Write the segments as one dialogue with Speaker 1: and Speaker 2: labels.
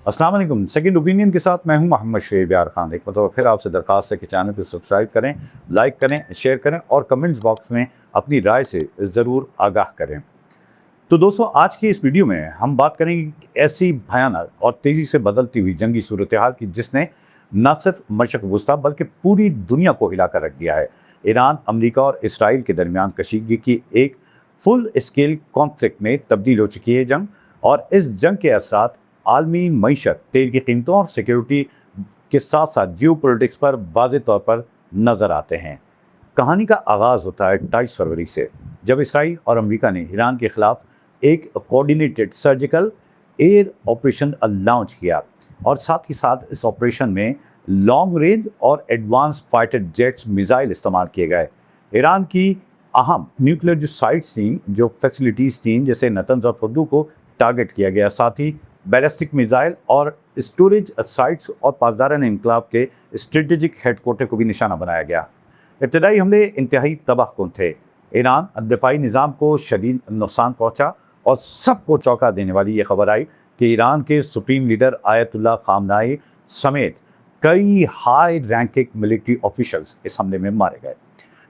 Speaker 1: अस्सलाम वालेकुम। Second opinion के साथ मैं हूं मोहम्मद शेर ब्यार खान। एक मतलब फिर आपसे दरख्वास्त है कि चैनल को सब्सक्राइब करें, लाइक करें, शेयर करें और कमेंट्स बॉक्स में अपनी राय से ज़रूर आगाह करें। तो दोस्तों, आज की इस वीडियो में हम बात करेंगे कि ऐसी भयानक और तेज़ी से बदलती हुई जंगी सूरत हाल की जिसने न सिर्फ मशरक़ वस्ता बल्कि पूरी दुनिया को हिला कर रख दिया है। ईरान, अमरीका और इसराइल के दरमियान कशीदगी की एक फुल स्केल कॉन्फ्लिक्ट में तब्दील हो चुकी है जंग, और इस जंग के असरात आलमी मईशत, तेल की कीमतों और सिक्योरिटी के साथ साथ जियो पॉलिटिक्स पर वाज़ेह तौर पर नज़र आते हैं। कहानी का आगाज़ होता है 28 फरवरी से, जब इसराइल और अमेरिका ने ईरान के खिलाफ एक coordinated surgical air operation launch किया, और साथ ही साथ इस ऑपरेशन में लॉन्ग रेंज और एडवांस फाइटर जेट्स मिसाइल इस्तेमाल किए गए। ईरान की अहम न्यूक्लियर जो साइट्स थी, जो फैसिलिटीज़ थी, जैसे नतंज और फुर्दू को टारगेट किया गया। साथ ही बैलिस्टिक मिसाइल और स्टोरेज साइट्स और पासदारान इनकलाब के स्ट्रेटेजिक हेडक्वार्टर को भी निशाना बनाया गया। इब्तदाई हमले इंतहाई तबाहकुन थे। ईरान दिफाई निज़ाम को शदीद नुकसान पहुँचा, और सबको चौंका देने वाली ये खबर आई कि ईरान के सुप्रीम लीडर आयतुल्ला खामनाई समेत कई हाई रैंकिंग मिलिट्री ऑफिशल्स इस हमले में मारे गए।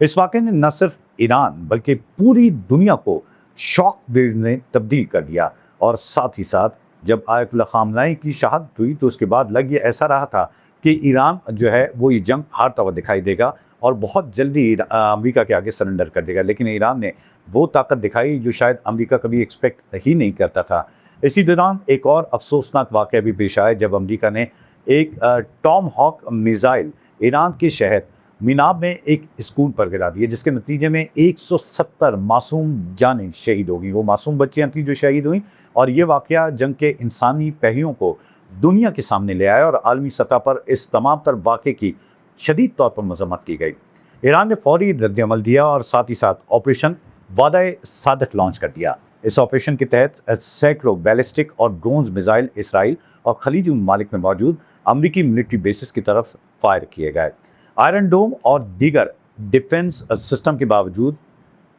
Speaker 1: इस वाक़े ने न सिर्फ ईरान बल्कि पूरी दुनिया को शॉक वेव में तब्दील कर दिया, और साथ ही साथ जब आयतुल्ला खामनाई की शहादत हुई तो उसके बाद लग ये ऐसा रहा था कि ईरान जो है वो ये जंग हारता हुआ दिखाई देगा और बहुत जल्दी अमेरिका के आगे सरेंडर कर देगा। लेकिन ईरान ने वो ताकत दिखाई जो शायद अमेरिका कभी एक्सपेक्ट ही नहीं करता था। इसी दौरान एक और अफसोसनाक वाक़या भी पेश आया जब अमेरिका ने एक टॉम हॉक मिसाइल ईरान के शहर मीनाब में एक स्कूल पर गिरा दिए, जिसके नतीजे में 170 मासूम जानें शहीद हो गई। वो मासूम बच्चियाँ थीं जो शहीद हुई, और ये वाक़या जंग के इंसानी पहलुओं को दुनिया के सामने ले आया, और आलमी सतह पर इस तमाम तर वाक़े की शदीद तौर पर मज़म्मत की गई। ईरान ने फौरी रद्द-ए-अमल दिया और साथ ही साथ ऑपरेशन वादा-ए सादत लॉन्च कर दिया। इस ऑपरेशन के तहत सैकड़ों बैलिस्टिक और ड्रोन्स मिसाइल इसराइल और खलीजी ममालिक में मौजूद अमरीकी मिलिट्री बेसिस की तरफ फायर किए गए। आयरन डोम और दीगर डिफेंस सिस्टम के बावजूद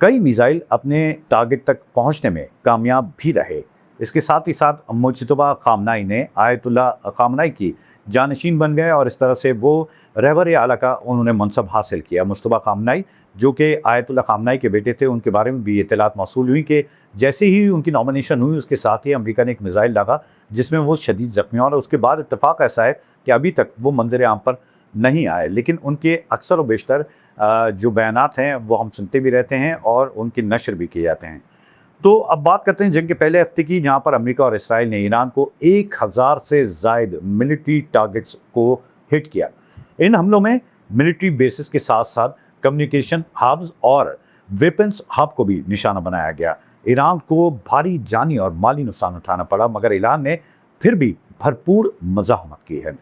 Speaker 1: कई मिसाइल अपने टारगेट तक पहुंचने में कामयाब भी रहे। इसके साथ ही साथ मुज्तबा खामनाई ने आयतुल्ला खामनाई की जानशीन बन गए, और इस तरह से वो रहबर आला का उन्होंने मनसब हासिल किया। मुज्तबा खामनाई जो कि आयतुल्ला खामनाई के बेटे थे, उनके बारे में भी इत्तलात मौसूल हुई कि जैसे ही उनकी नॉमिनेशन हुई उसके साथ ही अमेरिका ने एक मिसाइल दागा जिसमें वो शदीद ज़ख्मी, और उसके बाद इत्तेफाक ऐसा है कि अभी तक वो मंजर आम पर नहीं आए। लेकिन उनके अक्सर व बेशतर जो बयानात हैं वो हम सुनते भी रहते हैं और उनकी नशर भी किए जाते हैं। तो अब बात करते हैं जंग के पहले हफ्ते की, जहां पर अमेरिका और इसराइल ने ईरान को 1000 से ज़ायद मिलिट्री टारगेट्स को हिट किया। इन हमलों में मिलिट्री बेसिस के साथ साथ कम्युनिकेशन हब्स और वेपन्स हब को भी निशाना बनाया गया। ईरान को भारी जानी और माली नुकसान उठाना पड़ा, मगर ईरान ने फिर भी भरपूर मज़ाहमत की है।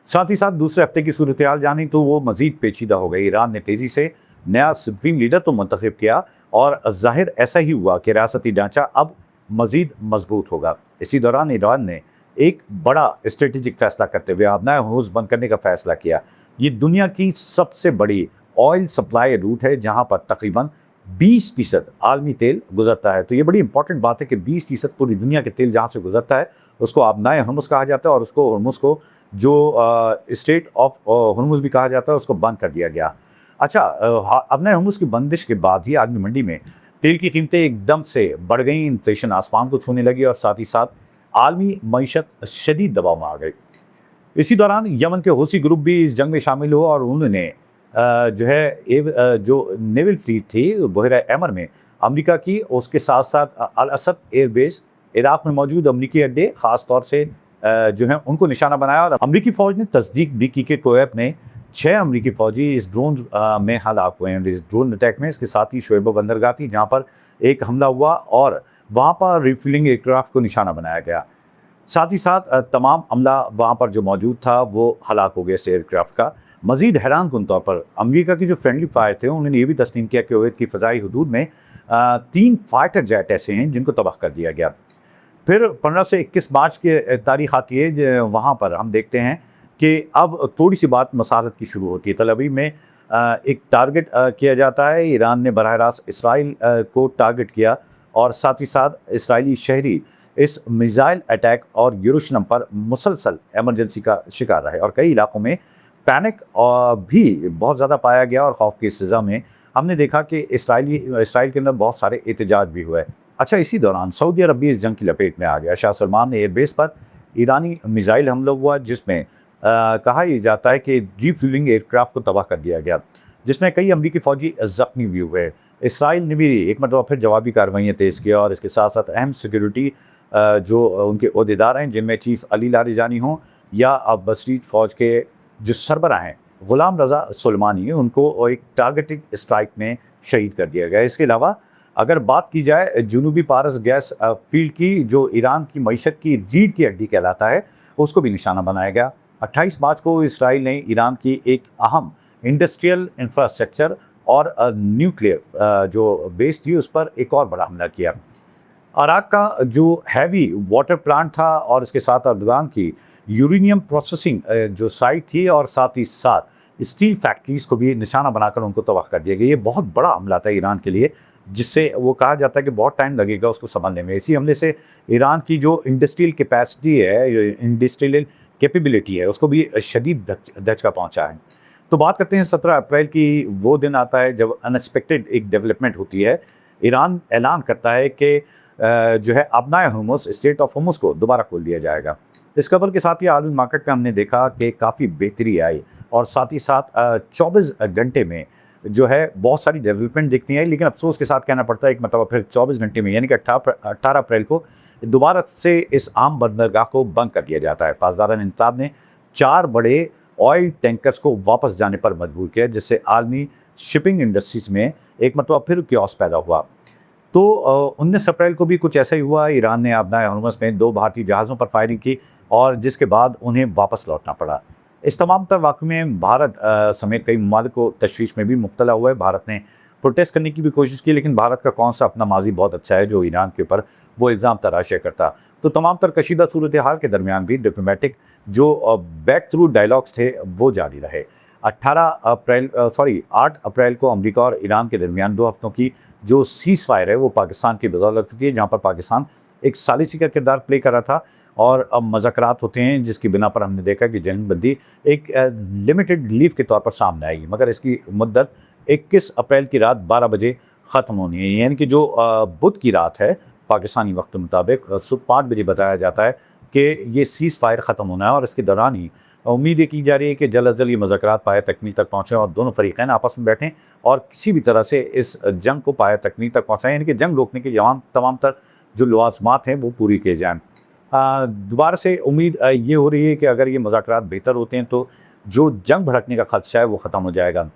Speaker 1: साथ ही साथ दूसरे हफ्ते की सूरत हाल जानी तो वो मज़ीद पेचीदा हो गई। ईरान ने तेज़ी से नया सुप्रीम लीडर तो मुंतखब किया, और ज़ाहिर ऐसा ही हुआ कि रियासती ढांचा अब मज़ीद मजबूत होगा। इसी दौरान ईरान ने एक बड़ा स्ट्रेटेजिक फ़ैसला करते हुए आबनाए हॉर्मुज़ बंद करने का फ़ैसला किया। ये दुनिया की सबसे बड़ी ऑयल सप्लाई रूट है, जहाँ पर तकरीबन 20% आलमी तेल गुजरता है। तो ये बड़ी इंपॉर्टेंट बात है कि 20% पूरी दुनिया के तेल जहाँ से गुजरता है उसको आबनाए हॉर्मुज़ कहा जाता है, और उसको हॉर्मुज़ को जो स्टेट ऑफ हॉर्मुज़ भी कहा जाता है, उसको बंद कर दिया गया। अच्छा, आबनाए हॉर्मुज़ की बंदिश के बाद ही आलमी मंडी में तेल की कीमतें एकदम से बढ़ गई, इन्फ्लेशन आसमान को छूने लगी, और साथ ही साथ आलमी मईशत शदीद दबाव में आ गई। इसी दौरान यमन के हूसी ग्रुप भी इस जंग में शामिल हुआ, और उन्होंने जो है जो नेवल फ्लीट थी बहरा एमर में अमेरिका की, उसके साथ साथ अल असद एयरबेस, इराक में मौजूद अमरीकी अड्डे ख़ास तौर से जो है उनको निशाना बनाया। और अमरीकी फ़ौज ने तस्दीक भी की कि कोएब में 6 अमरीकी फ़ौजी इस ड्रोन में हलाक हुए हैं, इस ड्रोन अटैक में। इसके साथ ही शोएब बंदरगाह थी जहाँ पर एक हमला हुआ, और वहाँ पर रिफिलिंग एयरक्राफ्ट को निशाना बनाया गया। साथ ही साथ तमाम अमला वहाँ पर जो मौजूद था वो हलाक हो गया इस एयरक्राफ्ट का। मज़ीद हैरानकुन तौर पर अमेरिका के जो फ्रेंडली फायर थे उन्होंने ये भी तस्लीम किया कि कुवैत की फ़ज़ाई हदूद में 3 फाइटर जेट ऐसे हैं जिनको तबाह कर दिया गया। फिर 15 से 21 मार्च की तारीख आती है, वहाँ पर हम देखते हैं कि अब थोड़ी सी बात मसालत की शुरू होती है। तल अवीव में एक टारगेट किया जाता है। ईरान ने बराह रास्त इसराइल को टारगेट किया, और साथ ही साथ इसराइली शहरी इस मिसाइल अटैक और यरूशलेम पर मुसलसल इमरजेंसी का शिकार रहे और कई इलाकों में पैनिक भी बहुत ज़्यादा पाया गया और खौफ की सज़ा में हमने देखा कि इसराइल के अंदर बहुत सारे एहतजाज भी हुए। अच्छा, इसी दौरान सऊदी अरब भी इस जंग की लपेट में आ गया। शाह सलमान ने एयरबेस पर ईरानी मिसाइल हमला हुआ जिसमें कहा यह जाता है कि रिफ्यूलिंग एयरक्राफ्ट को तबाह कर दिया गया, जिसमें कई अमरीकी फौजी जख्मी भी हुए। इसराइल ने भी एक मरतबा फिर जवाबी कार्रवाइयाँ तेज़ किया और इसके साथ साथ अहम सिक्योरिटी जो उनके ओहदेदार हैं, जिनमें चीफ अली लारिजानी हों या बसरीज फ़ौज के जो सरबराह हैं ग़ुलाम रज़ा सुलेमानी, उनको एक टारगेटेड स्ट्राइक में शहीद कर दिया गया। इसके अलावा अगर बात की जाए जनूबी पारस गैस फील्ड की, जो ईरान की मईशत की रीढ़ की हड्डी कहलाता है, उसको भी निशाना बनाया गया। 28 मार्च को इसराइल ने ईरान की एक अहम इंडस्ट्रियल इंफ्रास्ट्रक्चर और न्यूक्लियर जो बेस थी उस पर एक और बड़ा हमला किया। अराक का जो हैवी वाटर प्लांट था और इसके साथ अर्दगान की यूरेनियम प्रोसेसिंग जो साइट थी और साथ ही साथ स्टील फैक्ट्रीज़ को भी निशाना बनाकर उनको तबाह कर दिया गया। ये बहुत बड़ा हमला था ईरान के लिए, जिससे वो कहा जाता है कि बहुत टाइम लगेगा उसको संभालने में। इसी हमले से ईरान की जो इंडस्ट्रियल कैपेसिटी है, इंडस्ट्रियल कैपेबिलिटी है, उसको भी शदीद धचका पहुँचा है। तो बात करते हैं 17 अप्रैल की। वो दिन आता है जब अनएक्सपेक्टेड एक डेवलपमेंट होती है। ईरान ऐलान करता है कि जो है अबनाए हुर्मुज़, स्ट्रेट ऑफ हुर्मुज़ को दोबारा खोल दिया जाएगा। इस खबर के साथ ही आलमी मार्केट में हमने देखा कि काफ़ी बेहतरी आई और साथ ही साथ 24 घंटे में जो है बहुत सारी डेवलपमेंट दिखती है। लेकिन अफसोस के साथ कहना पड़ता है एक मतलब फिर 24 घंटे में यानी कि 18 अप्रैल को दोबारा से इस आम बंदरगाह को बंद कर दिया जाता है। पासदारान इंतजाम ने 4 बड़े ऑयल टैंकर्स को वापस जाने पर मजबूर किया, जिससे आलमी शिपिंग इंडस्ट्रीज़ में एक मतलब फिर क्योस पैदा हुआ। तो 19 अप्रैल को भी कुछ ऐसा ही हुआ। ईरान ने अबनाए हुर्मुज़ में 2 भारतीय जहाज़ों पर फायरिंग की और जिसके बाद उन्हें वापस लौटना पड़ा। इस तमाम तर वाक़े में भारत समेत कई ममालिक को तशवीश में भी मुब्तला हुआ है। भारत ने प्रोटेस्ट करने की भी कोशिश की, लेकिन भारत का कौन सा अपना माजी बहुत अच्छा है जो ईरान के ऊपर वो इल्ज़ाम तराशे करता। तो तमाम तर कशीदा सूरत हाल के दरमियान भी डिप्लोमेटिक जो बैक थ्रू डायलॉग्स थे वो जारी रहे। 8 अप्रैल को अमेरिका और ईरान के दरमियान 2 हफ्तों की जो सीज़ फायर है वो पाकिस्तान की बदौलत होती है, जहाँ पर पाकिस्तान एक सालिसी का किरदार प्ले कर रहा था और अब मुज़ाकरात होते हैं जिसकी बिना पर हमने देखा कि जंगबंदी एक लिमिटेड रिलीफ के तौर पर सामने आएगी, मगर इसकी मुद्दत 21 अप्रैल की रात 12 बजे ख़त्म होनी है। यानी कि जो बुध की रात है पाकिस्तानी वक्त के मुताबिक सुबह 5 बजे बताया जाता है कि ये सीज़ फायर ख़त्म होना है और इसके दौरान ही उम्मीद ये की जा रही है कि जल्द अज जल्द ये मुज़ाकरात पाया तकमील तक पहुँचें और दोनों फ़रीक़ैन आपस में बैठें और किसी भी तरह से इस जंग को पाया तकमील तक पहुँचाएँ, यानी कि जंग रोकने के तमाम तर जो लवाज़मात हैं वो पूरी किए जाएँ। दोबारा से उम्मीद ये हो रही है कि अगर ये मुज़ाकरात बेहतर होते हैं तो जो जंग भड़कने का ख़दशा है वो ख़त्म हो जाएगा।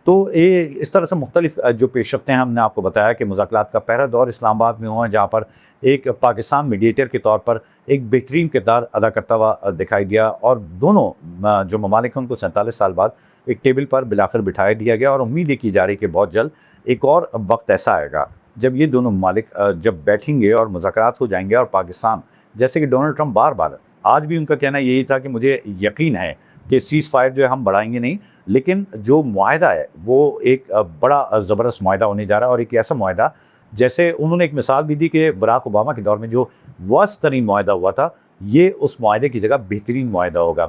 Speaker 1: तो ये इस तरह से मुख्तलिफ जो पेशरफ्तें हैं हमने आपको बताया कि मुज़ाकरात का पहला दौर इस्लामाबाद में हुआ, जहाँ पर एक पाकिस्तान मीडिएटर के तौर पर एक बेहतरीन किरदार अदा करता हुआ दिखाई दिया और दोनों जो ममालिक हैं उनको 47 साल बाद एक टेबल पर बिलाखिर बिठाया दिया गया। और उम्मीद ये की जा रही है कि बहुत जल्द एक और वक्त ऐसा आएगा जब ये दोनों ममालिक जब बैठेंगे और मुज़ाकरात हो जाएंगे और पाकिस्तान, जैसे कि डोनाल्ड ट्रंप बार बार आज भी उनका कहना यही था कि मुझे यकीन है कि सीज़ फायर जो है हम बढ़ाएंगे नहीं, लेकिन जो मुआहदा है वो एक बड़ा ज़बरदस्त मुआहदा होने जा रहा है और एक ऐसा मुआहदा जैसे उन्होंने एक मिसाल भी दी कि बराक ओबामा के दौर में जो वर्स्ट तरीन मुआहदा हुआ था, ये उस मुआहदे की जगह बेहतरीन मुआहदा होगा।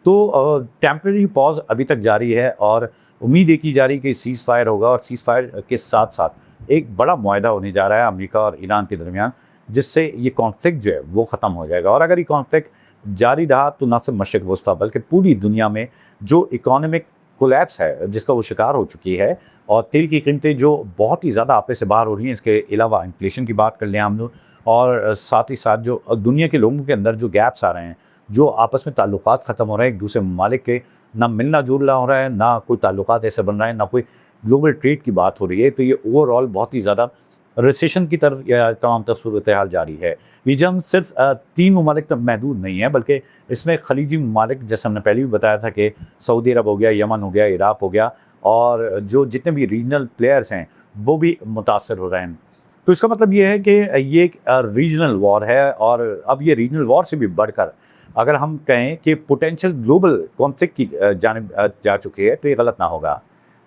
Speaker 1: तो टेम्परेरी पॉज अभी तक जारी है और उम्मीद ये की जा रही है कि सीज़ फायर होगा और सीज़ फायर के साथ साथ एक बड़ा मुआहदा होने जा रहा है अमेरिका और ईरान के दरमियान, जिससे ये कॉन्फ्लिक्ट जो है वो ख़त्म हो जाएगा। और अगर ये कॉन्फ्लिक्ट जारी रहा तो न सिर्फ मशरिक़ वस्ता बल्कि पूरी दुनिया में जो इकोनॉमिक कोलैप्स है जिसका वो शिकार हो चुकी है और तेल की कीमतें जो बहुत ही ज़्यादा आपे से बाहर हो रही हैं, इसके अलावा इन्फ्लेशन की बात कर लें हम लोग, और साथ ही साथ जो दुनिया के लोगों के अंदर जो गैप्स आ रहे हैं, जो आपस में ताल्लुकात ख़त्म हो रहे हैं एक दूसरे ममालिक के, ना मिलना जुलना हो रहा है, ना कोई ताल्लुकात ऐसे बन रहे हैं, ना कोई ग्लोबल ट्रेड की बात हो रही है, तो ये ओवरऑल बहुत ही ज़्यादा रिसेशन की तरफ तमाम तर सूरत हाल जारी है। ये जंग सिर्फ 3 ममालिक तक महदूद नहीं है, बल्कि इसमें खलीजी ममालिक, जैसे हमने पहले भी बताया था कि सऊदी अरब हो गया, यमन हो गया, इराक हो गया, और जो जितने भी रीजनल प्लेयर्स हैं वो भी मुतासर हो रहे हैं। तो इसका मतलब ये है कि ये एक रीजनल वॉर है और अब ये रीजनल वॉर से भी बढ़कर अगर हम कहें कि पोटेंशियल ग्लोबल कॉन्फ्लिक्ट की जानिब जा चुकी है तो ये गलत ना होगा।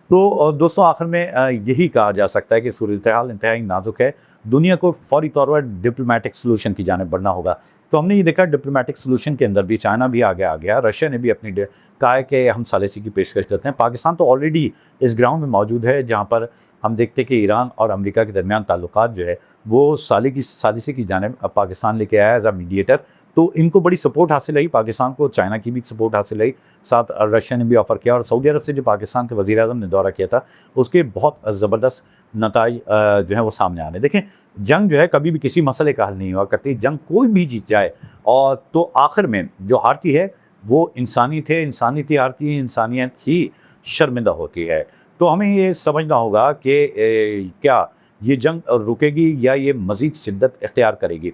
Speaker 1: तो दोस्तों आखिर में यही कहा जा सकता है कि सूरत-ए-हाल इंतहाई नाज़ुक है। दुनिया को फ़ौरी तौर पर डिप्लोमैटिक सॉल्यूशन की जानिब बढ़ना होगा। तो हमने ये देखा डिप्लोमैटिक सॉल्यूशन के अंदर भी चाइना भी आगे आ गया, रशिया ने भी अपनी कहा है कि हम सालिसी की पेशकश करते हैं। पाकिस्तान तो ऑलरेडी इस ग्राउंड में मौजूद है जहाँ पर हम देखते हैं कि ईरान और अमेरिका के दरमियान ताल्लुकात जो है वो सालिसी की जानिब पाकिस्तान लेके आया एज़ अ मीडिएटर। तो इनको बड़ी सपोर्ट हासिल रही, पाकिस्तान को चाइना की भी सपोर्ट हासिल रही, साथ रशिया ने भी ऑफ़र किया और सऊदी अरब से जो पाकिस्तान के वज़ीर-ए-आज़म ने दौरा किया था, उसके बहुत ज़बरदस्त नताइज जो हैं वो सामने आ रहे हैं। देखें, जंग जो है कभी भी किसी मसले का हल नहीं हुआ करती, जंग कोई भी जीत जाए और तो आखिर में जो हारती है वो इंसानियत है, इंसानियत ही हारती है, इंसानियत ही शर्मिंदा होती है। तो हमें ये समझना होगा कि क्या ये जंग रुकेगी या ये मज़ीद शिद्दत इख्तियार करेगी।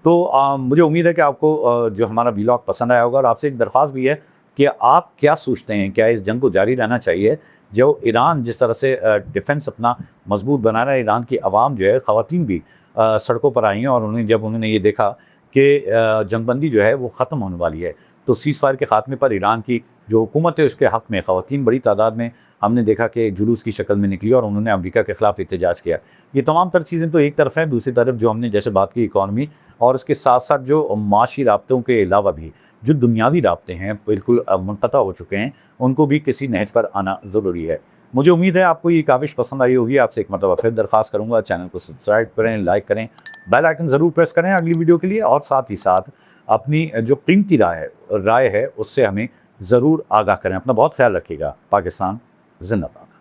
Speaker 1: तो मुझे उम्मीद है कि आपको जो हमारा व्लॉग पसंद आया होगा और आपसे एक दरख्वास्त भी है कि आप क्या सोचते हैं, क्या इस जंग को जारी रहना चाहिए? जो ईरान जिस तरह से डिफेंस अपना मजबूत बना रहा है, ईरान की आवाम जो है, ख़वातीन भी सड़कों पर आई हैं और उन्होंने ये देखा कि जंगबंदी जो है वो ख़त्म होने वाली है, तो सीज़ फायर के ख़ात्मे पर ईरान की जो हुकूमत है उसके हक़ में ख़वातीन बड़ी तादाद में हमने देखा कि जुलूस की शक्ल में निकली और उन्होंने अमेरिका के ख़िलाफ़ एहतजाज किया। ये तमाम तर चीज़ें तो एक तरफ हैं, दूसरी तरफ जो हमने जैसे बात की इकॉनमी और उसके साथ-साथ जो माशी राब्तों के अलावा भी जो दुनियावी राब्ते हैं बिल्कुल मुनक़ता हो चुके हैं, उनको भी किसी नहज पर आना ज़रूरी है। मुझे उम्मीद है आपको ये काविश पसंद आई होगी। आपसे एक मरतबा फिर दरख्वास्त करूँगा, चैनल को सब्सक्राइब करें, लाइक करें, बेल आइकन ज़रूर प्रेस करें अगली वीडियो के लिए और साथ ही साथ अपनी जो कीमती राय है उससे हमें ज़रूर आगाह करें। अपना बहुत ख्याल रखिएगा। पाकिस्तान ज़िंदाबाद।